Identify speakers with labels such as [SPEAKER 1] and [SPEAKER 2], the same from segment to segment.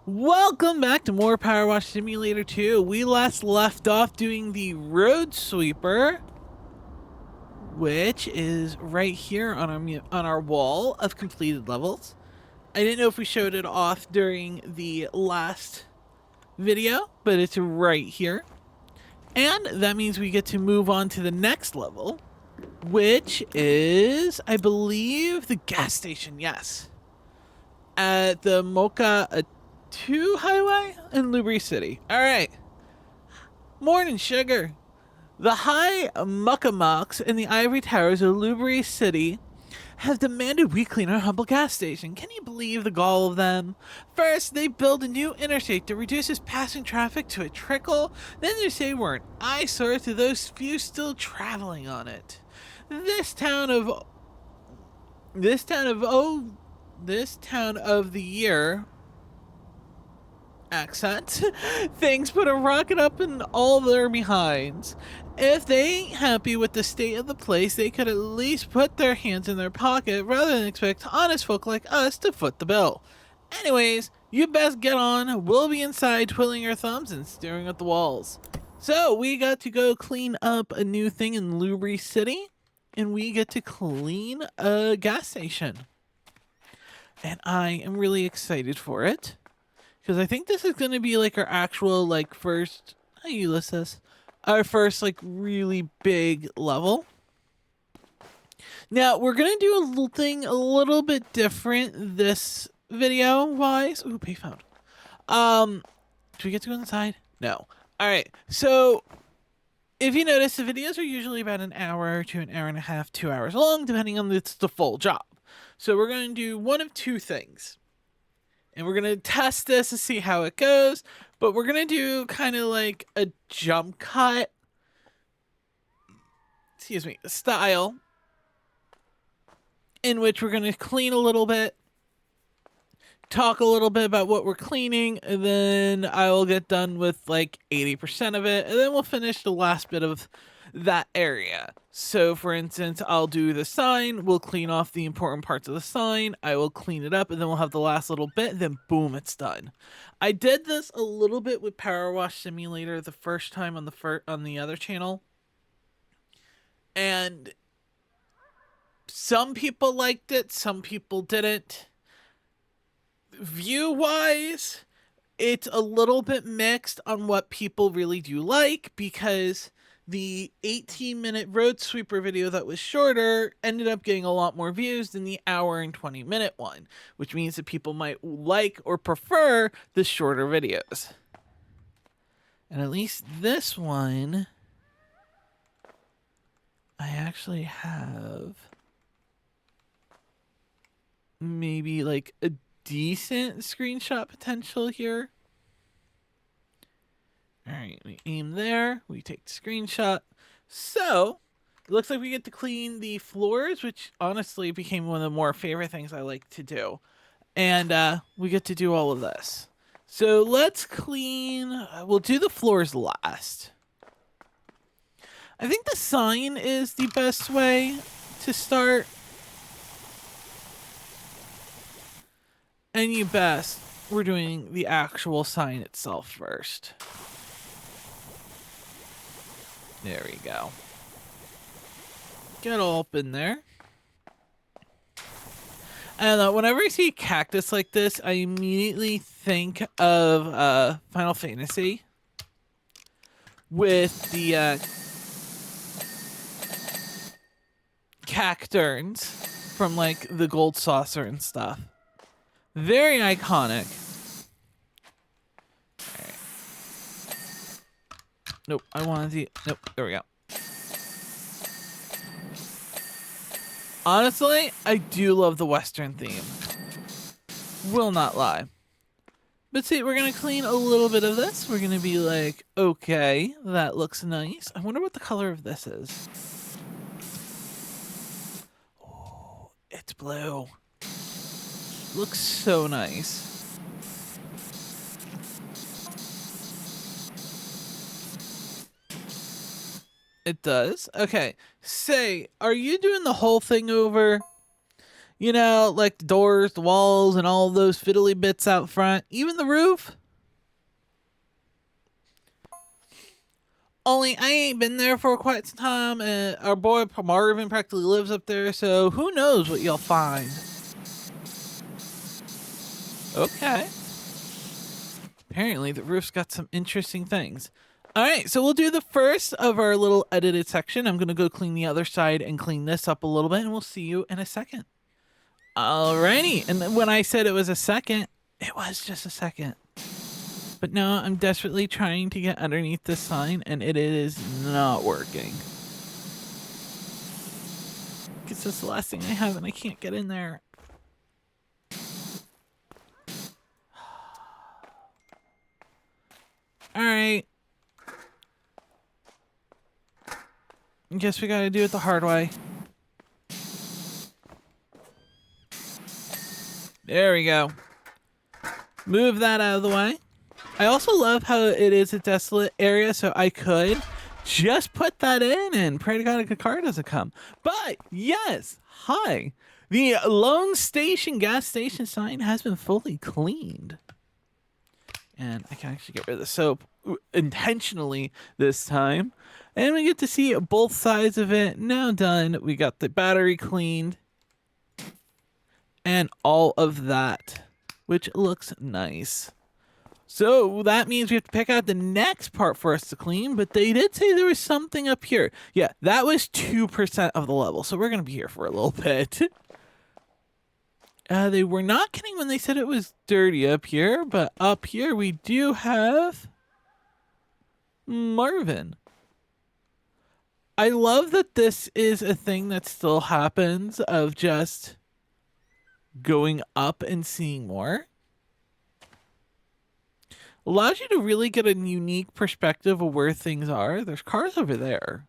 [SPEAKER 1] Welcome back to more Power Wash Simulator 2. We last left off doing the Road Sweeper, which is right here on our wall of completed levels. I didn't know if we showed it off during the last video, but it's right here. And that means we get to move on to the next level, which is, I believe, the gas station, yes. At the Mocha 2 highway in Lubri City. All right. Morning, sugar. The high muckamucks in the ivory towers of Lubri City have demanded we clean our humble gas station. Can you believe the gall of them? First, they build a new interstate that reduces passing traffic to a trickle. Then they say we're an eyesore to those few still traveling on it. This town of the year accent things put a rocket up in all their behinds. If they ain't happy with the state of the place, they could at least put their hands in their pocket rather than expect honest folk like us to foot the bill. Anyways, you best get on. We'll be inside twiddling our thumbs and staring at the walls. So we got to go clean up a new thing in Lubri City, and we get to clean a gas station. And I am really excited for it. Because I think this is going to be like our actual, like, first, how do you list this? Our first, like, really big level. Now, we're going to do a little thing a little bit different this video-wise. Ooh, payphone. Do we get to go inside? No. Alright, so, if you notice, the videos are usually about an hour to an hour and a half, 2 hours long, depending on it's the full job. So we're going to do one of two things. And we're going to test this to see how it goes. But we're going to do kind of like a jump cut. Style. In which we're going to clean a little bit. Talk a little bit about what we're cleaning. And then I will get done with like 80% of it. And then we'll finish the last bit of that area. So for instance, I'll do the sign, we'll clean off the important parts of the sign, I will clean it up, and then we'll have the last little bit, then boom, it's done. I did this a little bit with Power Wash Simulator the first time on the other channel. And some people liked it, some people didn't. View-wise, it's a little bit mixed on what people really do like, because the 18-minute road sweeper video that was shorter ended up getting a lot more views than the hour and 20-minute one, which means that people might like or prefer the shorter videos. And at least this one, I actually have maybe like a decent screenshot potential here. Alright, we aim there, we take the screenshot. So, it looks like we get to clean the floors, which honestly became one of the more favorite things I like to do. And we get to do all of this. So let's clean, we'll do the floors last. I think the sign is the best way to start. And we're doing the actual sign itself first. There we go. Get all up in there. And whenever I see cactus like this, I immediately think of Final Fantasy with the cacturns from like the Gold Saucer and stuff. Very iconic. Nope, I wanted to... Nope, there we go. Honestly, I do love the Western theme. Will not lie. But see, we're going to clean a little bit of this. We're going to be like, okay, that looks nice. I wonder what the color of this is. Oh, it's blue. Looks so nice. It does? Okay. Say, are you doing the whole thing over? You know, like the doors, the walls, and all those fiddly bits out front, even the roof. Only I ain't been there for quite some time, and our boy Marvin practically lives up there, so who knows what you'll find. Okay. Apparently the roof's got some interesting things. Alright, so we'll do the first of our little edited section. I'm gonna go clean the other side and clean this up a little bit, and we'll see you in a second. Alrighty, and then when I said it was a second, it was just a second. But now I'm desperately trying to get underneath this sign, and it is not working. Because that's the last thing I have, and I can't get in there. Alright. I guess we gotta do it the hard way. There we go. Move that out of the way. I also love how it is a desolate area, so I could just put that in and pray to God a car doesn't come. But yes, hi. The Lone Station gas station sign has been fully cleaned. And I can actually get rid of the soap intentionally this time. And we get to see both sides of it now done. We got the battery cleaned and all of that, which looks nice. So that means we have to pick out the next part for us to clean, but they did say there was something up here. Yeah, that was 2% of the level, so we're going to be here for a little bit. They were not kidding when they said it was dirty up here, but up here we do have Marvin. I love that this is a thing that still happens of just going up and seeing more. Allows you to really get a unique perspective of where things are. There's cars over there.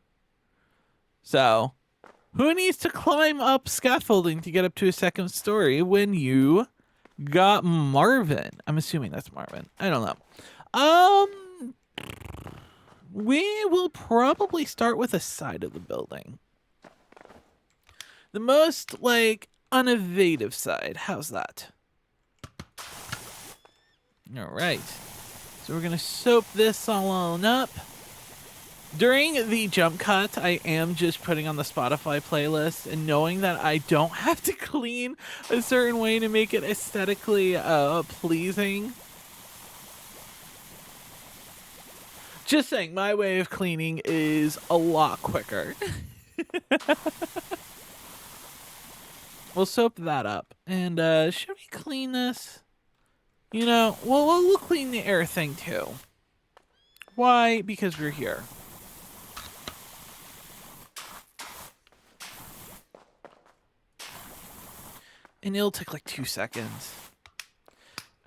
[SPEAKER 1] So, who needs to climb up scaffolding to get up to a second story when you got Marvin? I'm assuming that's Marvin. I don't know. We will probably start with a side of the building. The most, like, innovative side. How's that? All right. So we're going to soap this all on up. During the jump cut, I am just putting on the Spotify playlist and knowing that I don't have to clean a certain way to make it aesthetically pleasing. Just saying, my way of cleaning is a lot quicker. We'll soap that up. And should we clean this? You know, well, we'll clean the air thing too. Why? Because we're here. And it'll take like 2 seconds.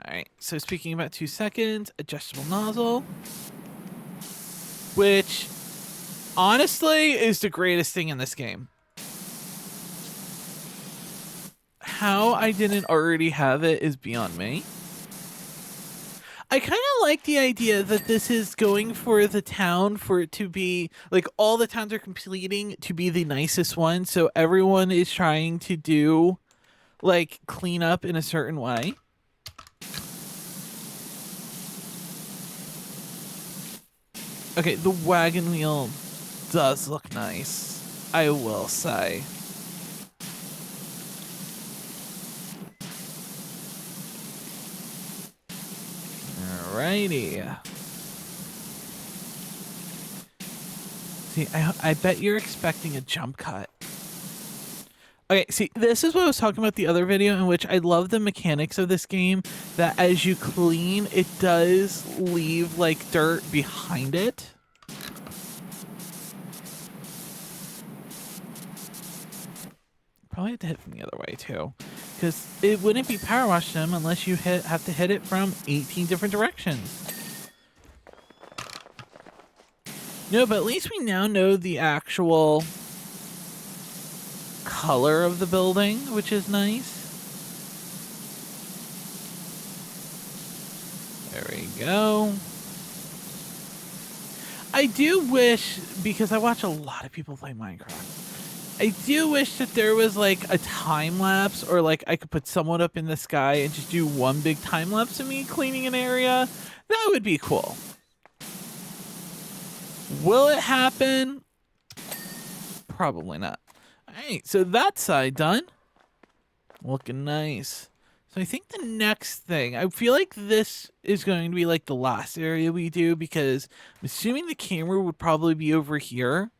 [SPEAKER 1] Alright, so speaking about 2 seconds, adjustable nozzle. Which, honestly, is the greatest thing in this game. How I didn't already have it is beyond me. I kind of like the idea that this is going for the town for it to be, like, all the towns are completing to be the nicest one, so everyone is trying to do, like, clean up in a certain way. Okay, the wagon wheel does look nice, I will say. Alrighty. See, I bet you're expecting a jump cut. Okay, see, this is what I was talking about the other video, in which I love the mechanics of this game, that as you clean, it does leave, like, dirt behind it. Probably have to hit from the other way, too. Because it wouldn't be power wash them unless you have to hit it from 18 different directions. No, but at least we now know the actual color of the building, which is nice. There we go. I do wish, because I watch a lot of people play Minecraft, I do wish that there was like a time lapse, or like I could put someone up in the sky and just do one big time lapse of me cleaning an area. That would be cool. Will it happen? Probably not. Alright, so that side done. Looking nice. So I think the next thing, I feel like this is going to be like the last area we do, because I'm assuming the camera would probably be over here.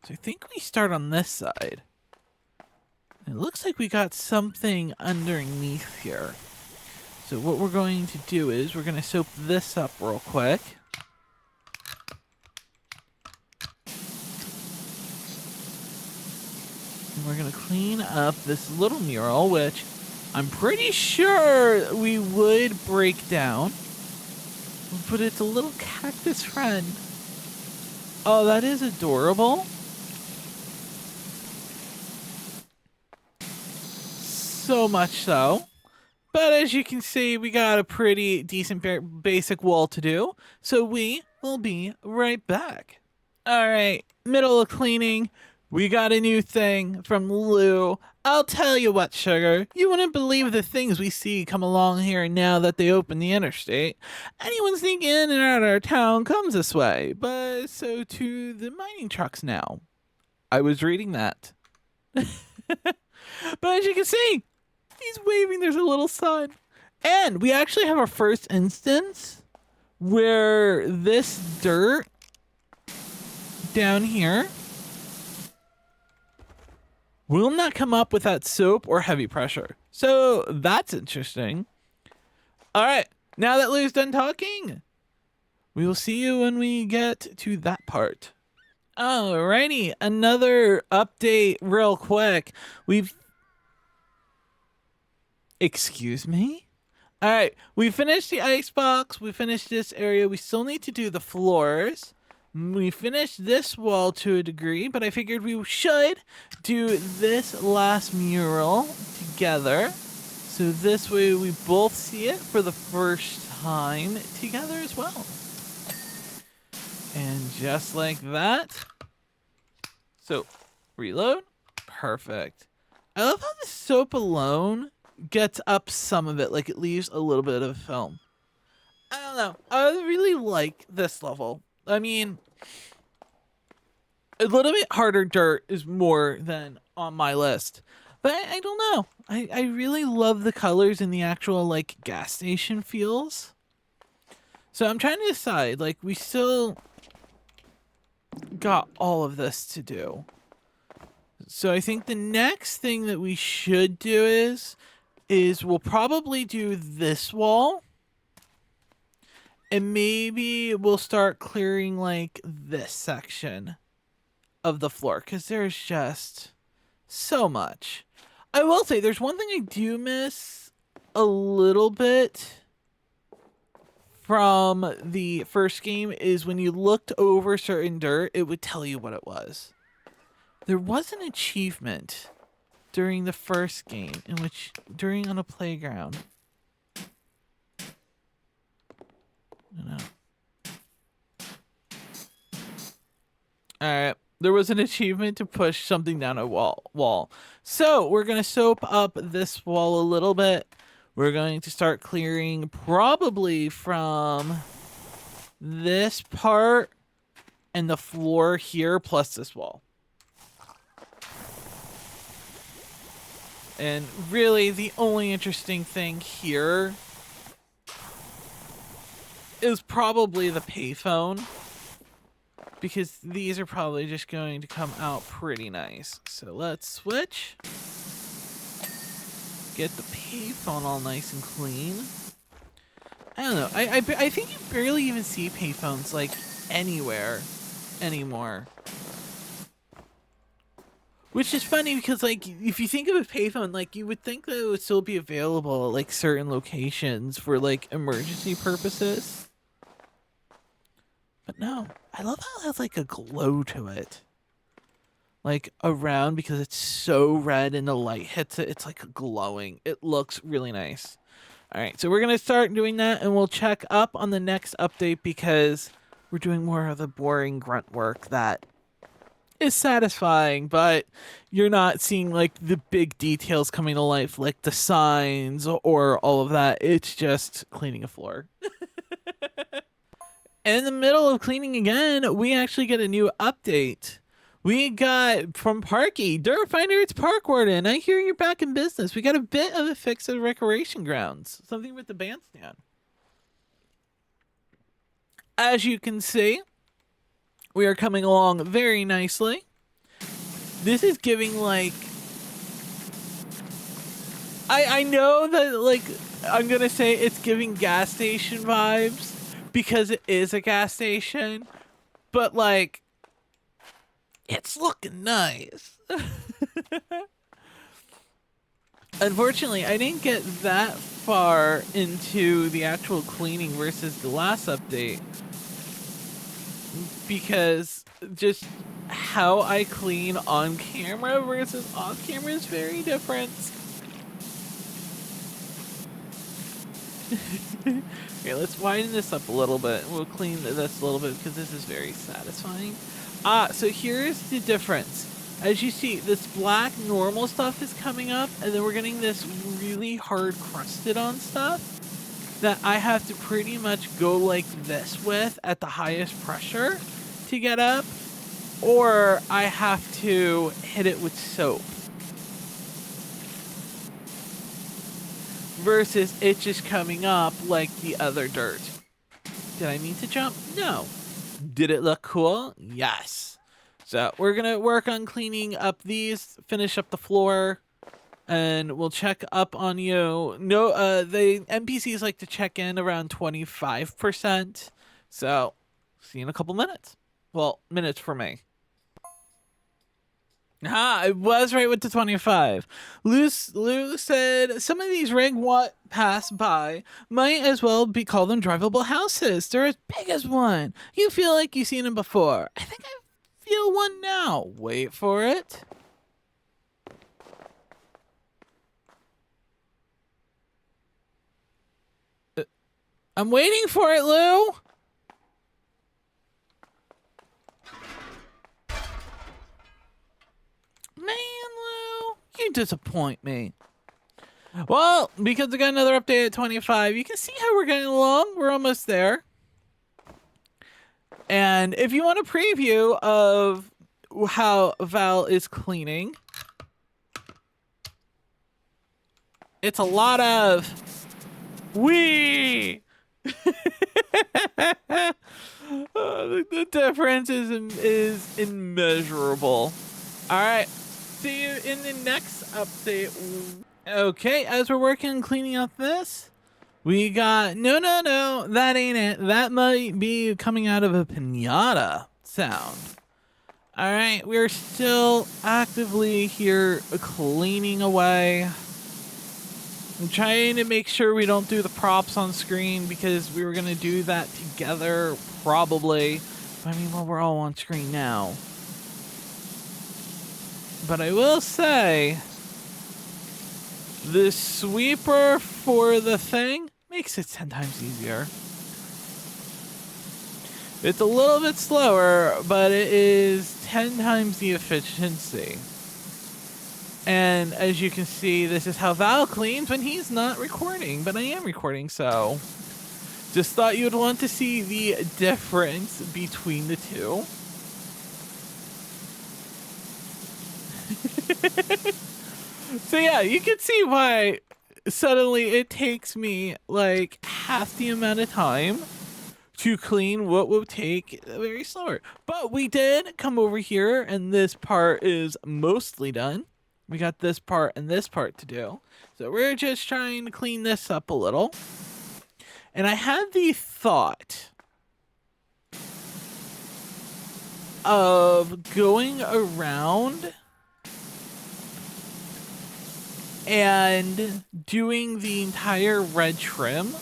[SPEAKER 1] So I think we start on this side. It looks like we got something underneath here. So what we're going to do is we're going to soap this up real quick. And we're going to clean up this little mural, which I'm pretty sure we would break down. But it's a little cactus friend. Oh, that is adorable. So much so. But as you can see, we got a pretty decent basic wall to do. So we will be right back. All right, middle of cleaning. We got a new thing from Lou. I'll tell you what, Sugar. You wouldn't believe the things we see come along here now that they open the interstate. Anyone sneaking in and out of our town comes this way. But so too the mining trucks now. I was reading that. But as you can see, he's waving. There's a little sun. And we actually have our first instance where this dirt down here will not come up without soap or heavy pressure. So that's interesting. All right. Now that Lou's done talking, we will see you when we get to that part. Alrighty. Another update real quick. Excuse me? All right, we finished the icebox. We finished this area. We still need to do the floors. We finished this wall to a degree, but I figured we should do this last mural together. So this way we both see it for the first time together as well. And just like that. So, reload. Perfect. I love how the soap alone gets up some of it, like it leaves a little bit of film. I don't know. I really like this level. I mean, a little bit harder dirt is more than on my list. But I don't know. I really love the colors and the actual, like, gas station feels. So I'm trying to decide, like, we still got all of this to do. So I think the next thing that we should do is we'll probably do this wall. And maybe we'll start clearing, like, this section of the floor, because there's just so much. I will say, there's one thing I do miss a little bit from the first game, is when you looked over certain dirt, it would tell you what it was. There was an achievement during the first game in which, during on a playground, Alright, there was an achievement to push something down a wall. So we're going to soap up this wall a little bit. We're going to start clearing probably from this part and the floor here plus this wall. And really the only interesting thing here is probably the payphone, because these are probably just going to come out pretty nice. So let's switch. Get the payphone all nice and clean. I don't know. I think you barely even see payphones, like, anywhere anymore. Which is funny because, like, if you think of a payphone, like, you would think that it would still be available at, like, certain locations for, like, emergency purposes. But no, I love how it has, like, a glow to it. Like, around, because it's so red and the light hits it, it's, like, glowing. It looks really nice. Alright, so we're going to start doing that, and we'll check up on the next update, because we're doing more of the boring grunt work that is satisfying, but you're not seeing like the big details coming to life, like the signs or all of that. It's just cleaning a floor. And in the middle of cleaning again, we actually get a new update. We got from Parky, Dirt Finder, it's Park Warden. I hear you're back in business. We got a bit of a fix of the recreation grounds. Something with the bandstand. As you can see, we are coming along very nicely. This is giving like... I know that like, I'm gonna say it's giving gas station vibes because it is a gas station, but like, it's looking nice. Unfortunately, I didn't get that far into the actual cleaning versus the last update because just how I clean on camera versus off camera is very different. Okay, let's widen this up a little bit. We'll clean this a little bit because this is very satisfying. So here's the difference. As you see, this black normal stuff is coming up, and then we're getting this really hard crusted on stuff that I have to pretty much go like this with at the highest pressure to get up, or I have to hit it with soap. Versus it just coming up like the other dirt. Did I mean to jump? No. Did it look cool? Yes. So we're gonna work on cleaning up these, finish up the floor, and we'll check up on you. No, the NPCs like to check in around 25%. So see you in a couple minutes. Well, minutes for me. I was right with the 25. Lou said some of these rig what pass by might as well be called them drivable houses. They're as big as one. You feel like you've seen them before. I think I feel one now. Wait for it. I'm waiting for it, Lou. Man, Lou, you disappoint me. Well, because we got another update at 25, you can see how we're getting along. We're almost there. And if you want a preview of how Val is cleaning, it's a lot of wee. The difference is immeasurable. All right. See you in the next update. Okay, as we're working on cleaning up this, we got... No, that ain't it. That might be coming out of a pinata sound. Alright, we're still actively here cleaning away. I'm trying to make sure we don't do the props on screen because we were going to do that together, probably. I mean, well, we're all on screen now. But I will say, the sweeper for the thing makes it 10 times easier. It's a little bit slower, but it is 10 times the efficiency. And as you can see, this is how Val cleans when he's not recording, but I am recording, so just thought you'd want to see the difference between the two. So yeah, you can see why suddenly it takes me like half the amount of time to clean what would take very slower. But we did come over here and this part is mostly done. We got this part and this part to do. So we're just trying to clean this up a little. And I had the thought of going around and doing the entire red trim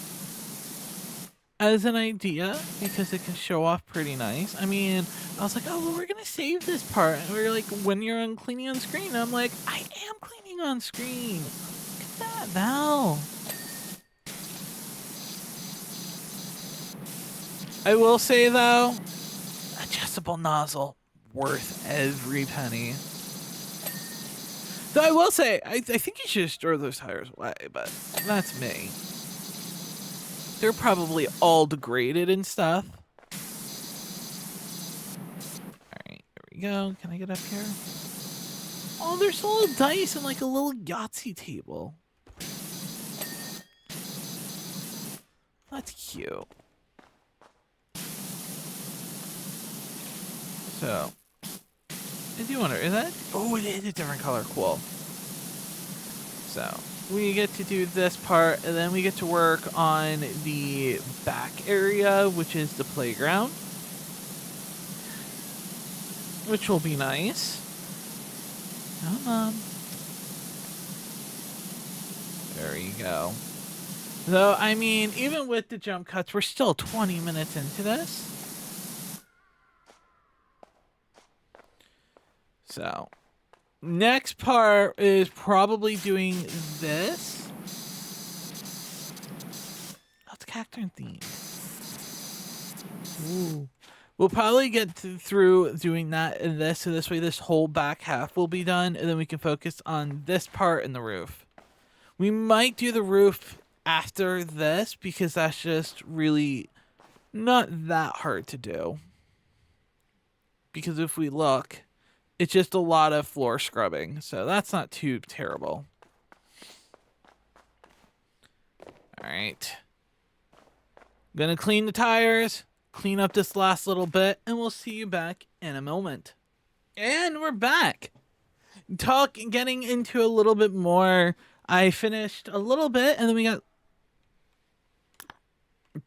[SPEAKER 1] as an idea because it can show off pretty nice. I mean, I was like, oh, well, we're gonna save this part. And we were like, when you're on cleaning on screen, and I'm like, I am cleaning on screen. Look at that, Val. I will say though, adjustable nozzle, worth every penny. Though I will say, I think you should just throw those tires away, but that's me. They're probably all degraded and stuff. Alright, there we go. Can I get up here? Oh, there's a little dice and like a little Yahtzee table. That's cute. So, I do wonder, is that? Oh, it is a different color. Cool. So, we get to do this part, and then we get to work on the back area, which is the playground. Which will be nice. Come on. There you go. Though, I mean, even with the jump cuts, we're still 20 minutes into this. So, next part is probably doing this. Oh, it's Cacturn themed. Ooh. We'll probably get through doing that and this, so this way this whole back half will be done, and then we can focus on this part and the roof. We might do the roof after this, because that's just really not that hard to do. Because if we look, it's just a lot of floor scrubbing, so that's not too terrible. Alright. Gonna clean the tires, clean up this last little bit, and we'll see you back in a moment. And we're back! Getting into a little bit more. I finished a little bit, and then we got...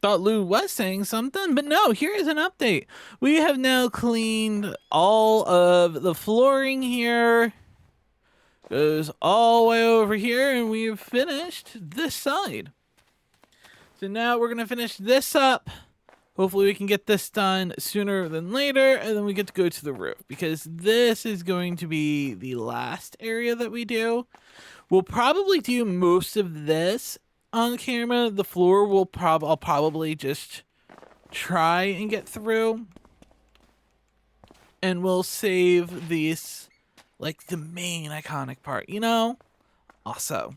[SPEAKER 1] Thought Lou was saying something, but no, here is an update. We have now cleaned all of the flooring here. Goes all the way over here, and we've finished this side. So now we're going to finish this up. Hopefully we can get this done sooner than later, and then we get to go to the roof, because this is going to be the last area that we do. We'll probably do most of this on camera. The floor will I'll probably just try and get through, and we'll save these, like, the main iconic part, you know? Also,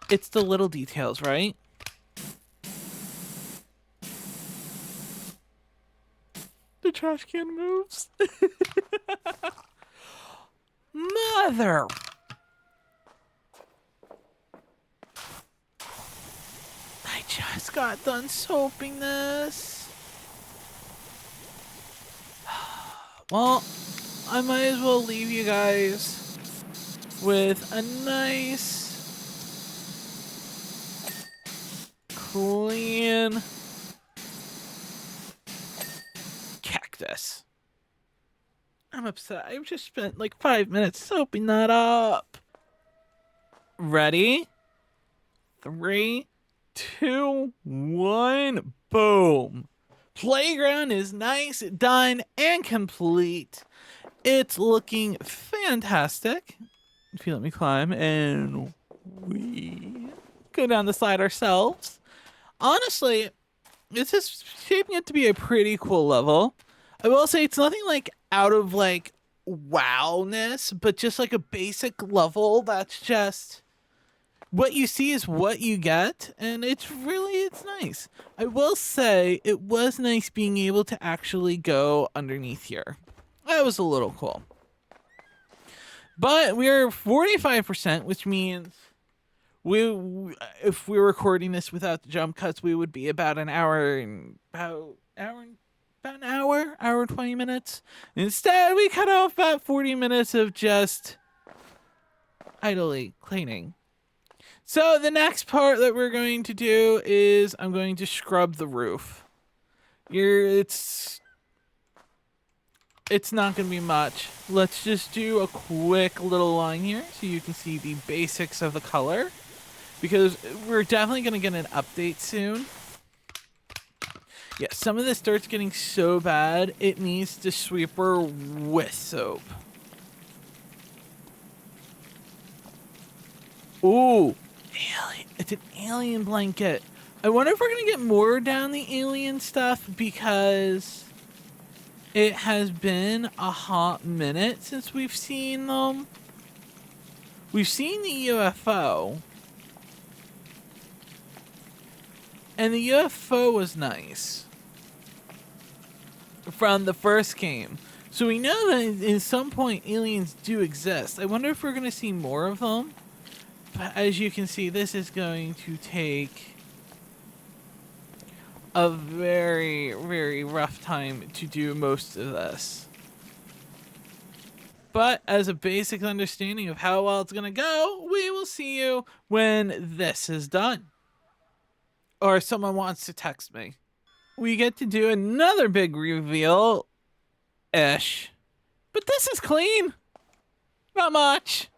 [SPEAKER 1] it's the little details, right? The trash can moves. Mother. I just got done soaping this. Well, I might as well leave you guys with a nice, clean cactus. I'm upset. I've just spent like 5 minutes soaping that up. Ready? 3, 2, 1, boom. Playground is nice, done, and complete. It's looking fantastic. If you let me climb, and we go down the slide ourselves. Honestly, this is shaping it to be a pretty cool level. I will say it's nothing like out of like wowness, but just like a basic level that's just what you see is what you get, and it's nice. I will say it was nice being able to actually go underneath here. That was a little cool. But we're 45%, which means if we're recording this without the jump cuts, we would be about an hour and 20 minutes. Instead, we cut off about 40 minutes of just idly cleaning. So the next part that we're going to do is I'm going to scrub the roof. It's not going to be much. Let's just do a quick little line here so you can see the basics of the color, because we're definitely going to get an update soon. Yeah, some of this dirt's getting so bad, it needs the sweeper with soap. Ooh, alien. It's an alien blanket. I wonder if we're going to get more down the alien stuff, because It has been a hot minute since we've seen them. We've seen the UFO. And the UFO was nice. From the first game. So we know that at some point aliens do exist. I wonder if we're going to see more of them. But as you can see, this is going to take a very, very rough time to do most of this. But as a basic understanding of how well it's going to go, we will see you when this is done. Or someone wants to text me. We get to do another big reveal-ish. But this is clean. Not much.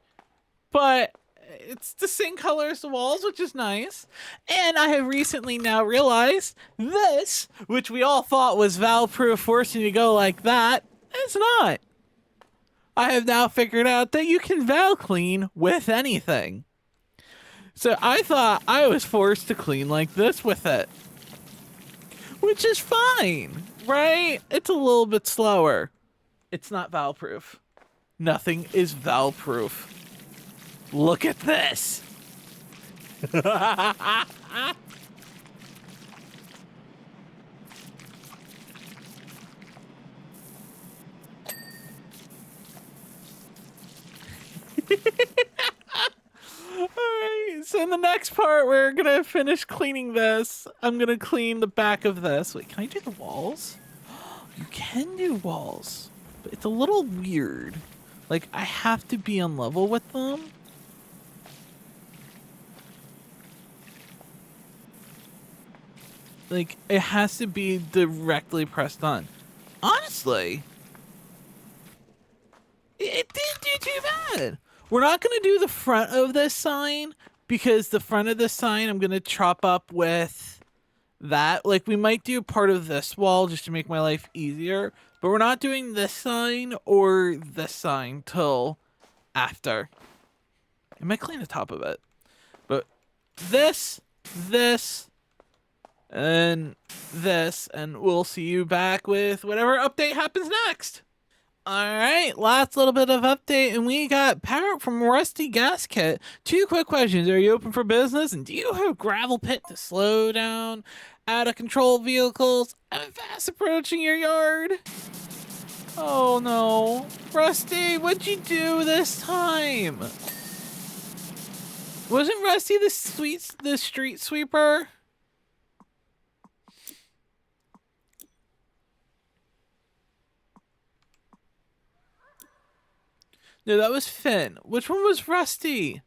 [SPEAKER 1] But it's the same color as the walls, which is nice. And I have recently now realized this, which we all thought was valve-proof, forcing you to go like that, it's not. I have now figured out that you can valve clean with anything. So I thought I was forced to clean like this with it. Which is fine, right? It's a little bit slower. It's not valve proof. Nothing is valve proof. Look at this. Alright, so in the next part, we're gonna finish cleaning this. I'm gonna clean the back of this. Wait, can I do the walls? You can do walls, but it's a little weird. Like, I have to be on level with them. Like, it has to be directly pressed on. Honestly, it didn't do too bad. We're not going to do the front of this sign because the front of this sign I'm going to chop up with that. Like, we might do part of this wall just to make my life easier, but we're not doing this sign or this sign till after. I might clean the top of it. But this, and this, and we'll see you back with whatever update happens next. Alright, last little bit of update, and we got Parrot from Rusty Gas Kit. 2 quick questions. Are you open for business? And do you have gravel pit to slow down out of control vehicles? I'm fast approaching your yard. Oh no. Rusty, what'd you do this time? Wasn't Rusty the street sweeper? No, that was Finn. Which one was Rusty?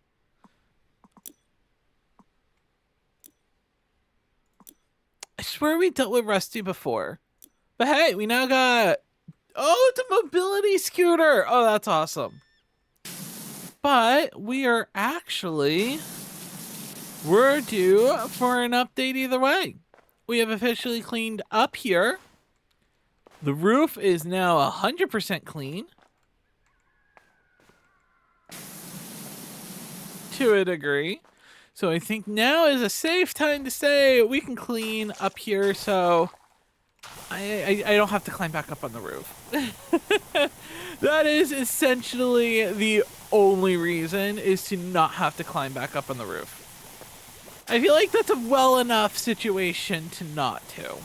[SPEAKER 1] I swear we dealt with Rusty before. But hey, we now got... Oh, it's a mobility scooter! Oh, that's awesome. But we are actually... We're due for an update either way. We have officially cleaned up here. The roof is now 100% clean. To a degree. So I think now is a safe time to say we can clean up here so I don't have to climb back up on the roof. That is essentially the only reason, is to not have to climb back up on the roof. I feel like that's a well enough situation to not to.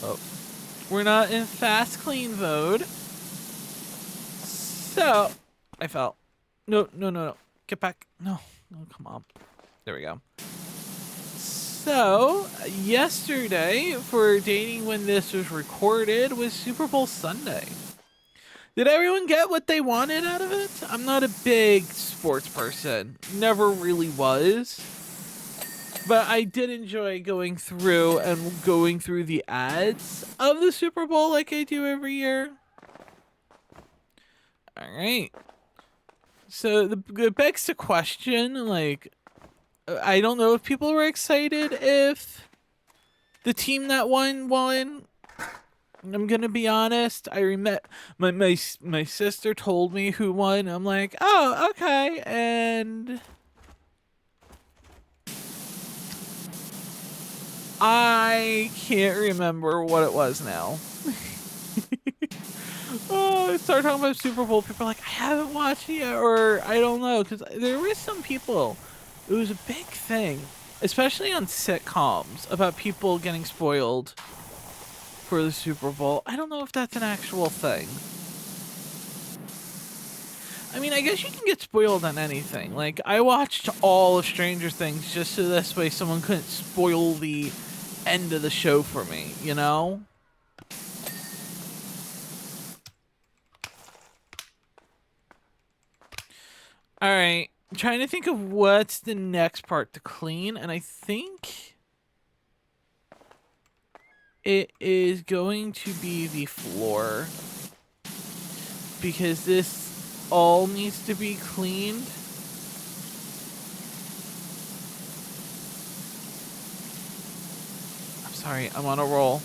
[SPEAKER 1] Oh. We're not in fast clean mode. So, I fell. No. Get back. No, come on. There we go. So, yesterday, for dating when this was recorded, was Super Bowl Sunday. Did everyone get what they wanted out of it? I'm not a big sports person. Never really was. But I did enjoy going through the ads of the Super Bowl like I do every year. Alright. So it begs the question, like, I don't know if people were excited if the team that won. I'm gonna be honest. My sister told me who won. I'm like, oh, okay, and I can't remember what it was now. Oh, I started talking about Super Bowl. People are like, I haven't watched it yet, or I don't know, because there were some people. It was a big thing, especially on sitcoms, about people getting spoiled for the Super Bowl. I don't know if that's an actual thing. I mean, I guess you can get spoiled on anything. Like, I watched all of Stranger Things just so this way someone couldn't spoil the end of the show for me, you know? Alright, I'm trying to think of what's the next part to clean, and I think it is going to be the floor. Because this all needs to be cleaned. I'm sorry, I'm on a roll.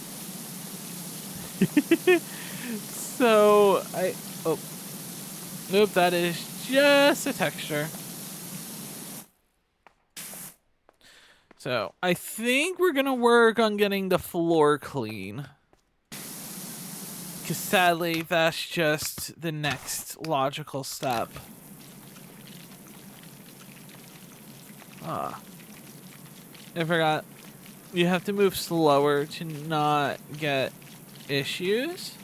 [SPEAKER 1] So, oh. Nope, that is just a texture. So, I think we're gonna work on getting the floor clean. Because sadly, that's just the next logical step. Ah. I forgot. You have to move slower to not get issues.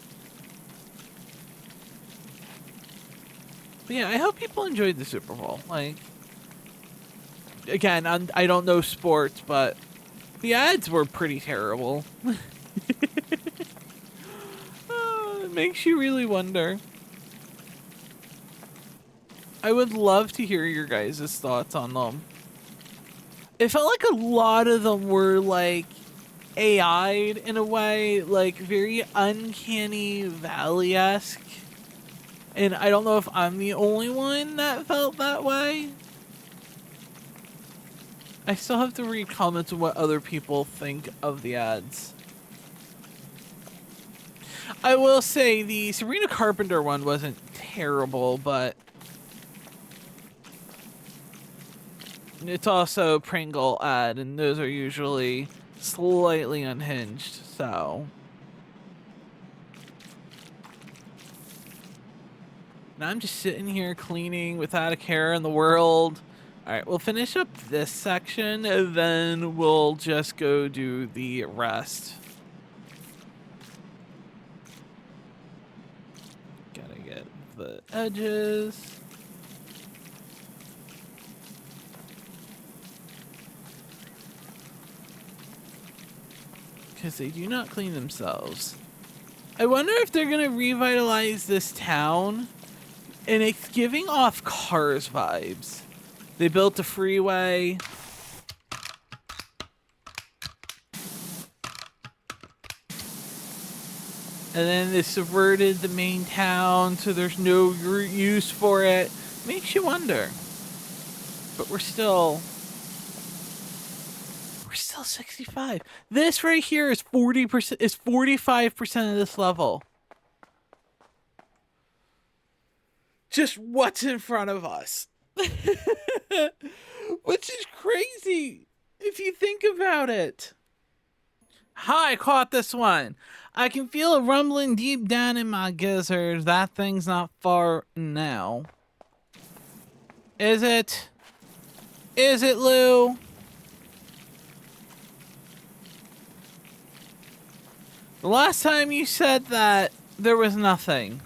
[SPEAKER 1] But yeah, I hope people enjoyed the Super Bowl. Like, again, I don't know sports, but the ads were pretty terrible. It makes you really wonder. I would love to hear your guys' thoughts on them. It felt like a lot of them were like AI'd in a way, like very uncanny valley-esque. And I don't know if I'm the only one that felt that way. I still have to read comments of what other people think of the ads. I will say the Sabrina Carpenter one wasn't terrible, but it's also a Pringle ad, and those are usually slightly unhinged, so. Now I'm just sitting here cleaning without a care in the world. Alright, we'll finish up this section, and then we'll just go do the rest. Gotta get the edges. Because they do not clean themselves. I wonder if they're gonna revitalize this town. And it's giving off Cars vibes. They built a freeway. And then they subverted the main town, so there's no use for it. Makes you wonder. But we're still 65. This right here is 40%, is 45% of this level. Just what's in front of us. Which is crazy if you think about it. Hi, I caught this one. I can feel a rumbling deep down in my gizzard. That thing's not far now. Is it? Is it, Lou? The last time you said that, there was nothing.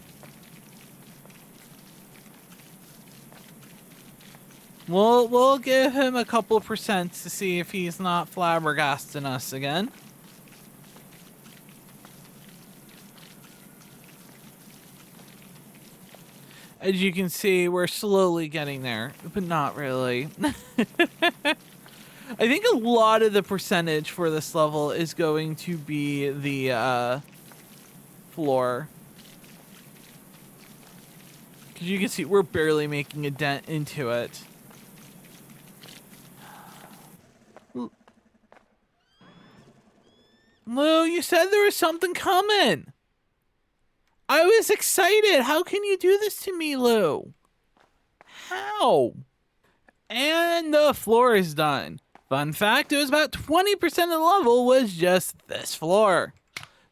[SPEAKER 1] We'll give him a couple percent to see if he's not flabbergasting us again. As you can see, we're slowly getting there, but not really. I think a lot of the percentage for this level is going to be the floor. Because you can see we're barely making a dent into it. Lou, you said there was something coming. I was excited. How can you do this to me, Lou? How? And the floor is done. Fun fact, it was about 20% of the level was just this floor.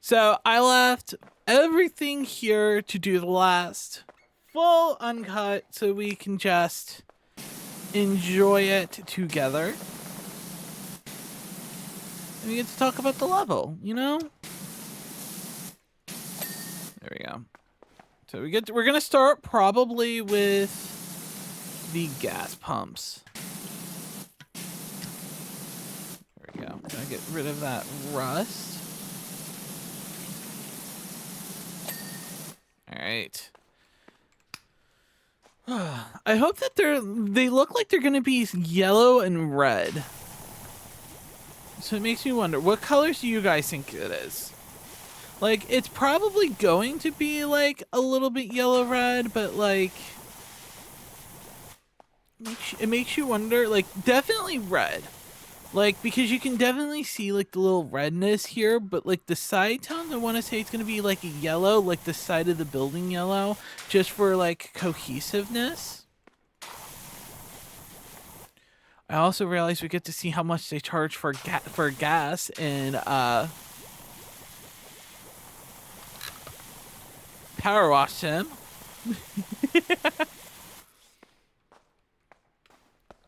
[SPEAKER 1] So I left everything here to do the last full uncut so we can just enjoy it together. And we get to talk about the level, you know? There we go. So we're gonna start probably with the gas pumps. There we go. Gonna get rid of that rust. All right. I hope that they look like they're gonna be yellow and red. So it makes me wonder, what colors do you guys think it is? Like, it's probably going to be like a little bit yellow red, but like it makes you wonder, like definitely red. Like, because you can definitely see like the little redness here, but like the side tones, I want to say it's going to be like a yellow, like the side of the building yellow, just for like cohesiveness. I also realized we get to see how much they charge for gas in Power Wash Sim.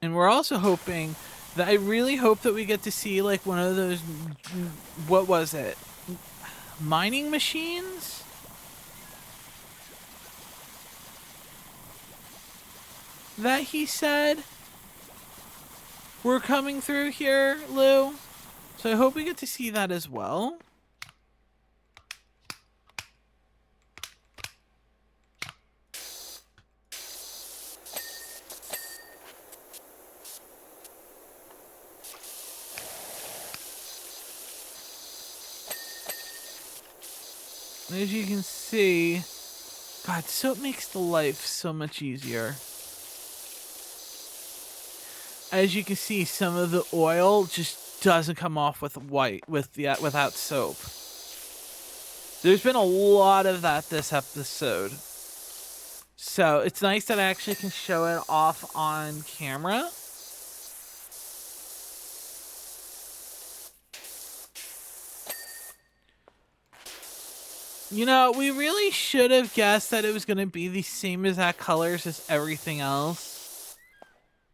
[SPEAKER 1] And we're also hoping that I really hope that we get to see like one of those, what was it? Mining machines? That he said were coming through here, Lou. So I hope we get to see that as well. As you can see, God, soap makes the life so much easier. As you can see, some of the oil just doesn't come off without soap. There's been a lot of that this episode. So it's nice that I actually can show it off on camera. You know, we really should have guessed that it was going to be the same exact colors as everything else.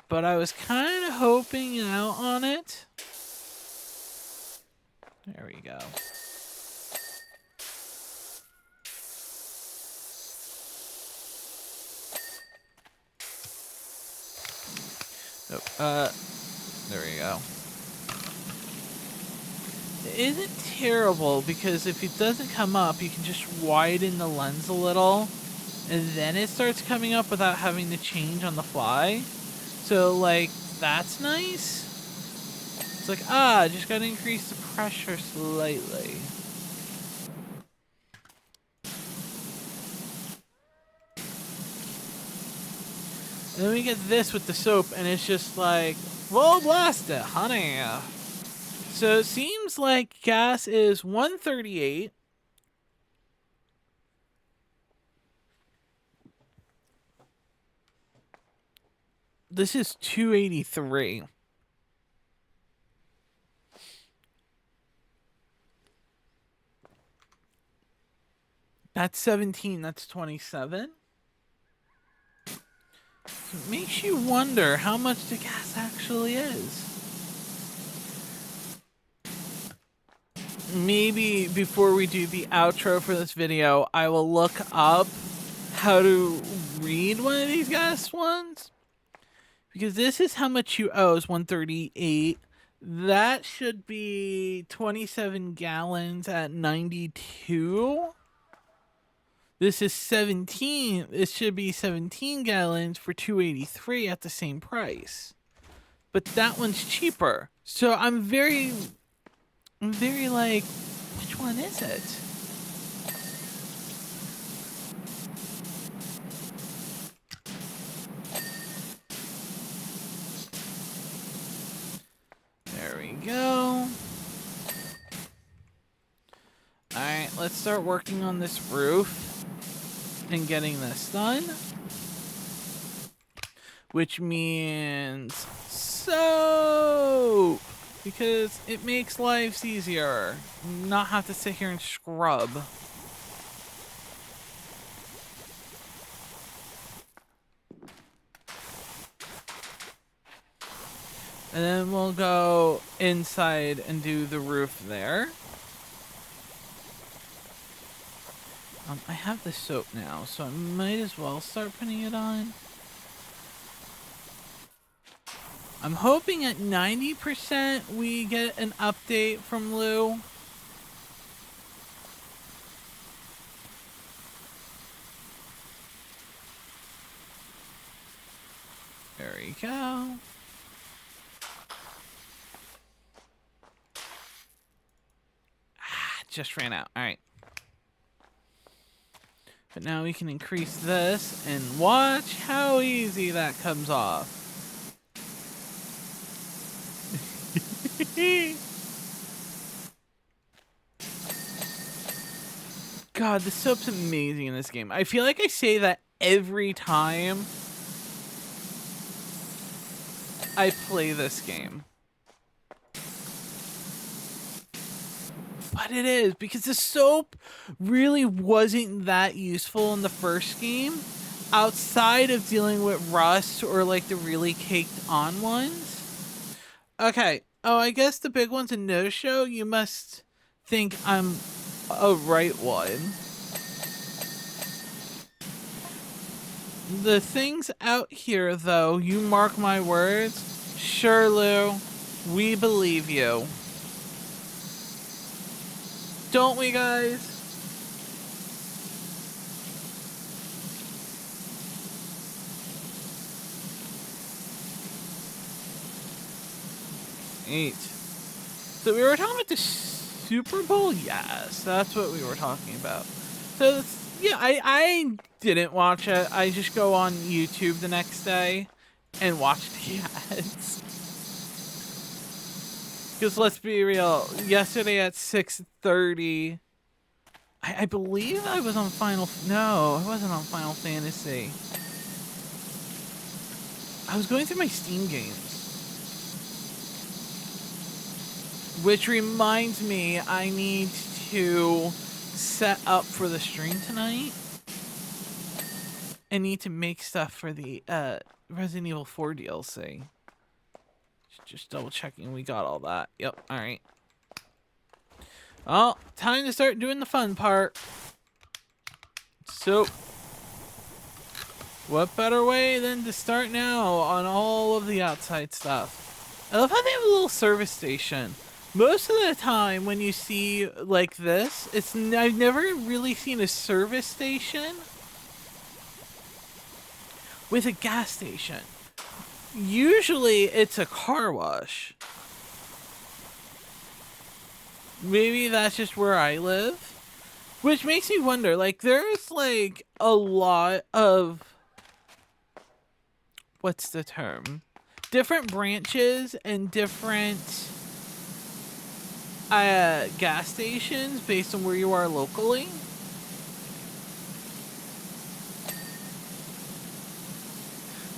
[SPEAKER 1] But I was kind of hoping out on it. There we go. Oh, there we go. It isn't terrible because if it doesn't come up, you can just widen the lens a little and then it starts coming up without having to change on the fly. So, like, that's nice. It's like, just gotta increase the pressure slightly. And then we get this with the soap, and it's just like, full blast it, honey. So it seems like gas is 138. This is 283. That's 17. That's 27. It makes you wonder how much the gas actually is. Maybe before we do the outro for this video, I will look up how to read one of these gas ones. Because this is how much you owe, is 138. That should be 27 gallons at 92. This is 17. It should be 17 gallons for 283 at the same price. But that one's cheaper. So I'm very like, which one is it? There we go. Alright, let's start working on this roof and getting this done. Which means soap. because it makes lives easier. Not have to sit here and scrub. And then we'll go inside and do the roof there. I have the soap now, so I might as well start putting it on. I'm hoping at 90% we get an update from Lou. There we go. Just ran out. All right. But now we can increase this and watch how easy that comes off. God, the soap's amazing in this game. I feel like I say that every time I play this game. But it is, because the soap really wasn't that useful in the first game, outside of dealing with rust or like the really caked on ones. Okay, oh, I guess the big one's a no-show. You must think I'm a right one. The things out here, though, you mark my words. Sure, Lou, we believe you. Don't we, guys? Eight. So we were talking about the Super Bowl? Yes, that's what we were talking about. So, yeah, I didn't watch it. I just go on YouTube the next day and watch the ads. Because let's be real, yesterday at 6:30, I believe I was on no, I wasn't on Final Fantasy. I was going through my Steam games. Which reminds me, I need to set up for the stream tonight. I need to make stuff for the Resident Evil 4 DLC. Just double checking we got all that. Yep, alright. Well, time to start doing the fun part. So, what better way than to start now on all of the outside stuff? I love how they have a little service station. Most of the time when you see like this, I've never really seen a service station with a gas station. Usually it's a car wash. Maybe that's just where I live. Which makes me wonder, like, there's like a lot of, what's the term? Different branches and different gas stations based on where you are locally.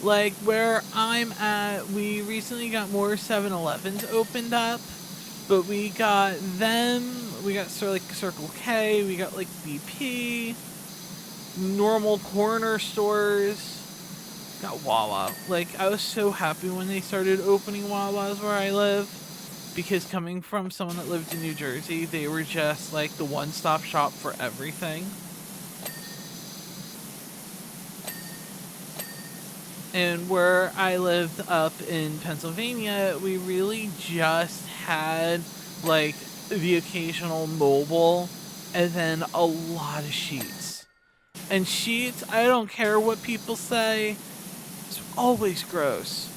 [SPEAKER 1] Like where I'm at, we recently got more 7-Elevens opened up, but we got them, we got sort of like Circle K, we got like BP, normal corner stores, got Wawa. Like, I was so happy when they started opening Wawas where I live, because coming from someone that lived in New Jersey, they were just like the one-stop shop for everything. And where I lived up in Pennsylvania, we really just had like the occasional mobile and then a lot of Sheetz. And Sheetz, I don't care what people say, it's always gross.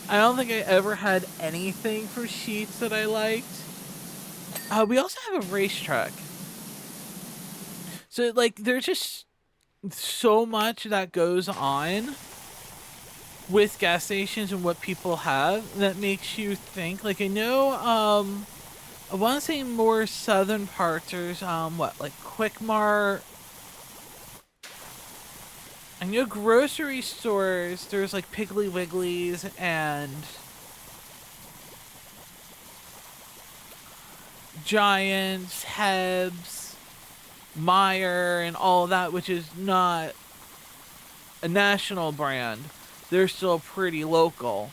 [SPEAKER 1] I don't think I ever had anything for Sheetz that I liked. We also have a racetrack. So like there's just so much that goes on with gas stations and what people have that makes you think. Like, I know I want to say more southern parts, there's what, like Quick Mart I know grocery stores, there's like Piggly Wigglies and Giants, Hebs, Meyer, and all that, which is not a national brand. They're still pretty local.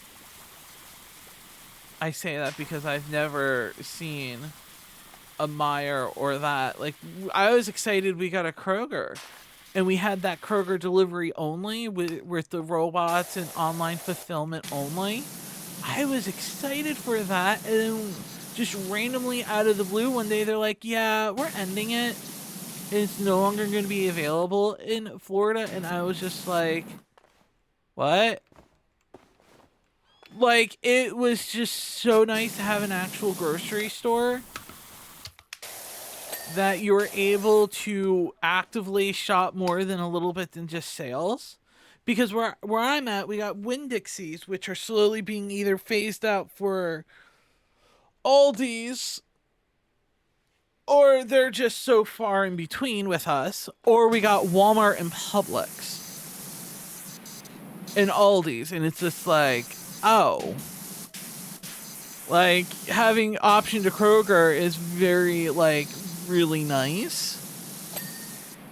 [SPEAKER 1] I say that because I've never seen a Meyer or that. Like, I was excited we got a Kroger. And we had that Kroger delivery only with the robots and online fulfillment only. I was excited for that. And then just randomly out of the blue one day, they're like, yeah, we're ending it. And it's no longer going to be available in Florida. And I was just like, what? Like, it was just so nice to have an actual grocery store that you were able to actively shop more than a little bit than just sales. Because where I'm at, we got Winn-Dixies, which are slowly being either phased out for Aldi's, or they're just so far in between with us, or we got Walmart and Publix and Aldi's, and it's just like, oh. Like, having option to Kroger is very, like, really nice.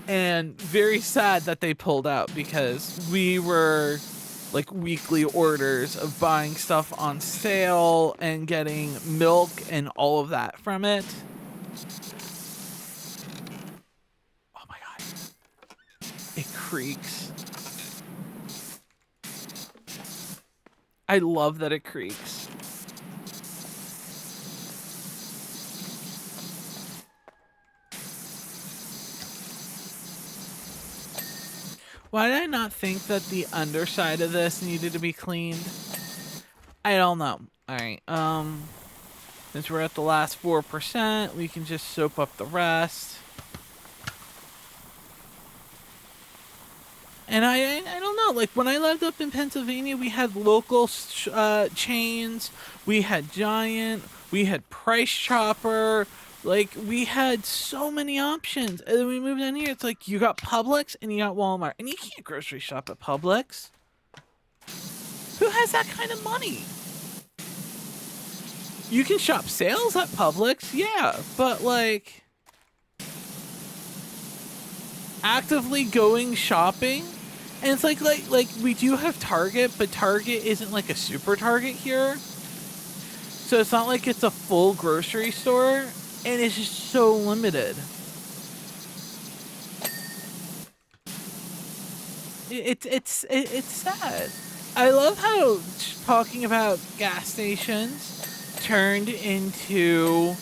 [SPEAKER 1] And very sad that they pulled out because we were like weekly orders of buying stuff on sale and getting milk and all of that from it. Oh my god. It creaks. I love that it creaks. Why did I not think that the underside of this needed to be cleaned? I don't know. Alright, since we're at the last 4%, we can just soap up the rest. And I don't know, like when I lived up in Pennsylvania, we had local chains, we had Giant, we had Price Chopper, like we had so many options. And then we moved down here, it's like you got Publix and you got Walmart, and you can't grocery shop at Publix. Who has that kind of money? You can shop sales at Publix, yeah, but like actively going shopping. And it's like we do have Target, but Target isn't like a super Target here. So it's not like it's a full grocery store, and it's just so limited. It's sad. I love how talking about gas stations turned into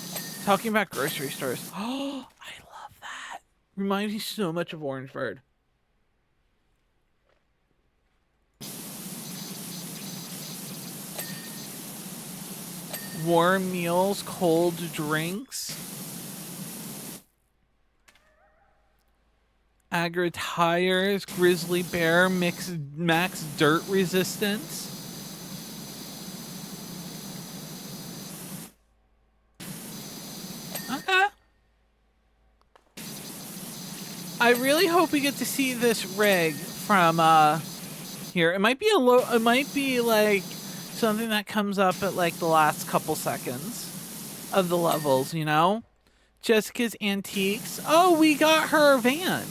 [SPEAKER 1] talking about grocery stores. Oh, I love that. Reminds me so much of Orangeburg. Warm meals, cold drinks. Agra tires, grizzly bear, max dirt resistance. Okay. I really hope we get to see this rig from here. It might be it might be like something that comes up at like the last couple seconds of the levels, you know? Jessica's Antiques. Oh, we got her van.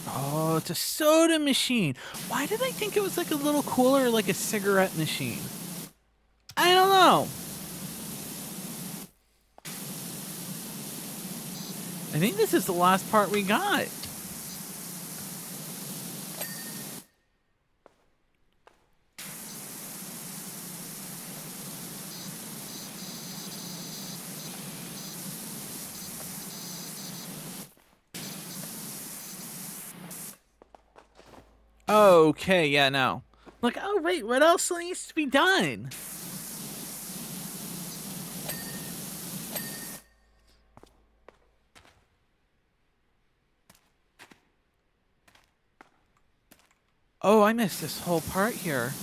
[SPEAKER 1] Oh, it's a soda machine. Why did I think it was like a little cooler, like a cigarette machine? I don't know. I think this is the last part we got. Okay, yeah, no. Like, oh wait, what else needs to be done? Oh, I missed this whole part here.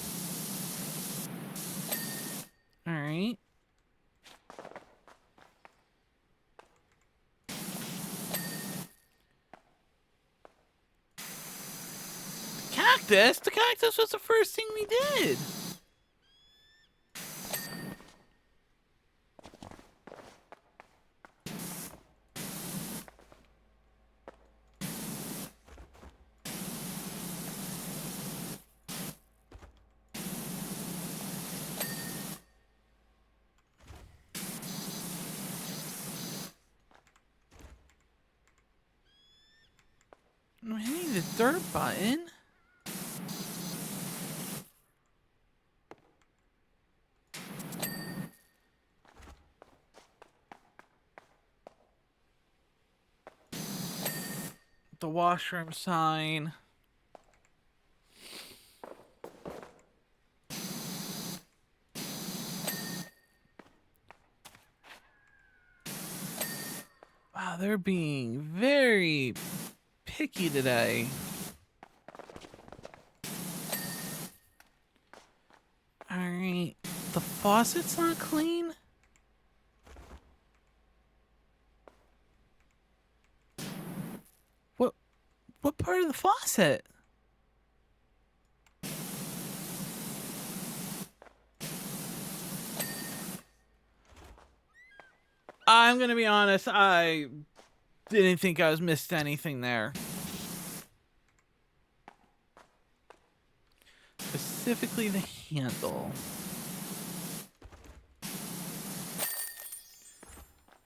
[SPEAKER 1] Alright. Cactus? The cactus was the first thing we did. I'm hitting the dirt button. The washroom sign. Wow, they're being very picky today. Alright. The faucet's not clean? What part of the faucet? I'm gonna be honest, I didn't think I was missed anything there. Specifically the handle.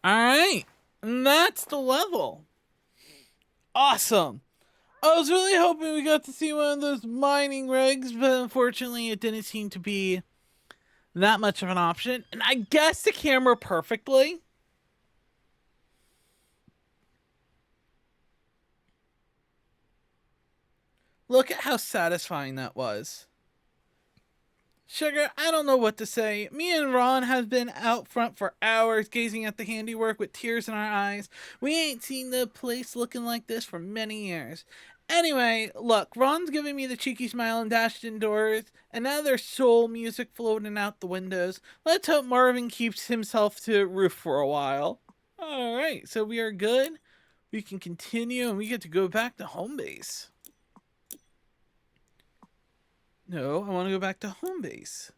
[SPEAKER 1] Alright, and that's the level. Awesome. I was really hoping we got to see one of those mining rigs, but unfortunately it didn't seem to be that much of an option. And I guessed the camera perfectly. Look at how satisfying that was. Sugar, I don't know what to say. Me and Ron have been out front for hours gazing at the handiwork with tears in our eyes. We ain't seen the place looking like this for many years. Anyway, look, Ron's giving me the cheeky smile and dashed indoors, and now there's soul music floating out the windows. Let's hope Marvin keeps himself to roof for a while. Alright, so we are good. We can continue, and we get to go back to home base. No, I want to go back to home base.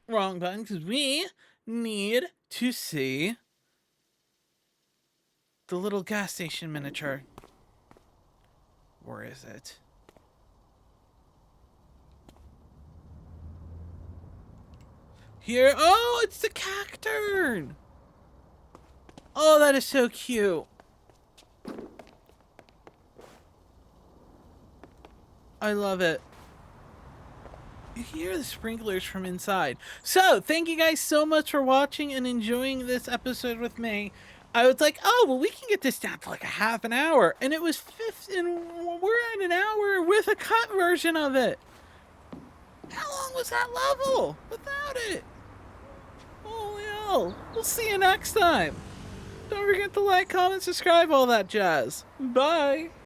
[SPEAKER 1] Wrong button, because we need to see the little gas station miniature. Where is it? Here. Oh, it's the cacturn. Oh, that is so cute. I love it. You can hear the sprinklers from inside. So, thank you guys so much for watching and enjoying this episode with me. I was like, oh, well, we can get this down to like a half an hour. And it was and we're at an hour with a cut version of it. How long was that level without it? Holy hell. We'll see you next time. Don't forget to like, comment, subscribe, all that jazz. Bye.